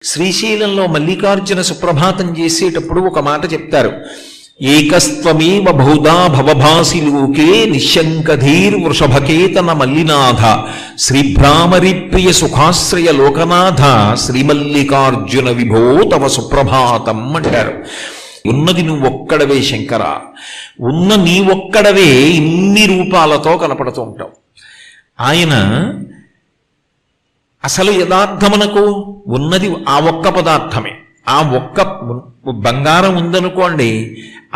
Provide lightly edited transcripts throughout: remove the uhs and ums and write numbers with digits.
శ్రీశైలంలో మల్లికార్జున సుప్రభాతం చేసేటప్పుడు ఒక మాట చెప్తారు. ఏకస్త్వమేవ బహుదా భవభాసి లోకే నిశంకధీర్ వృషభకేతన మల్లినాథ శ్రీభ్రామరి ప్రియ సుఖాశ్రయ లోకనాథ శ్రీమల్లికార్జున విభో తవ సుప్రభాతం అంటారు. ఉన్నది నువ్వొక్కడవే శంకర, ఉన్న నీ ఒక్కడవే ఇన్ని రూపాలతో కనపడుతూ ఉంటావు. ఆయన అసలు యథార్థమునకు ఉన్నది ఆ ఒక్క పదార్థమే. ఆ ఒక్క బంగారం ఉందనుకోండి,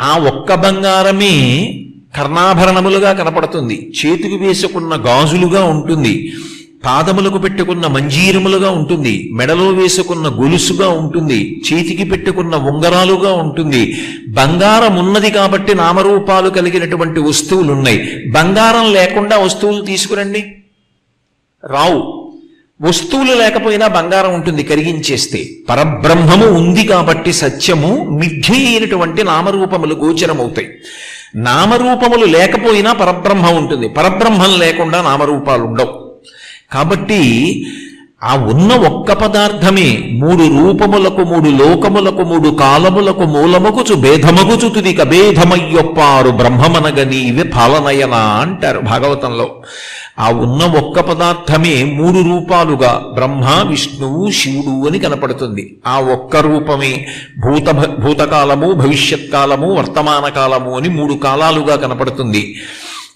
ఆ ఒక్క బంగారమే కర్ణాభరణములుగా కనపడుతుంది, చేతికి వేసుకున్న గాజులుగా ఉంటుంది, పాదములకు పెట్టుకున్న మంజీరములుగా ఉంటుంది, మెడలో వేసుకున్న గొలుసుగా ఉంటుంది, చేతికి పెట్టుకున్న ఉంగరాలుగా ఉంటుంది. బంగారం ఉన్నది కాబట్టి నామరూపాలు కలిగినటువంటి వస్తువులు ఉన్నాయి. బంగారం లేకుండా వస్తువులు తీసుకురండి, రావు. వస్తువులు లేకపోయినా బంగారం ఉంటుంది కరిగించేస్తే. పరబ్రహ్మము ఉంది కాబట్టి సత్యము మిథ్య అయినటువంటి నామరూపములు గోచరమవుతాయి. నామరూపములు లేకపోయినా పరబ్రహ్మ ఉంటుంది, పరబ్రహ్మం లేకుండా నామరూపాలు ఉండవు. కాబట్టి ఆ ఉన్న ఒక్క పదార్థమే మూడు రూపములకు, మూడు లోకములకు, మూడు కాలములకు మూలమగుచు భేదమగుచు తుది కభేదమయ్యొప్పారు బ్రహ్మమనగ నీవే పాలనయన అంటారు భాగవతంలో. ఆ ఉన్న ఒక్క పదార్థమే మూడు రూపాలుగా బ్రహ్మ, విష్ణువు, శివుడు అని కనపడుతుంది. ఆ ఒక్క రూపమే భూతకాలము, భవిష్యత్ కాలము, వర్తమాన కాలము అని మూడు కాలాలుగా కనపడుతుంది.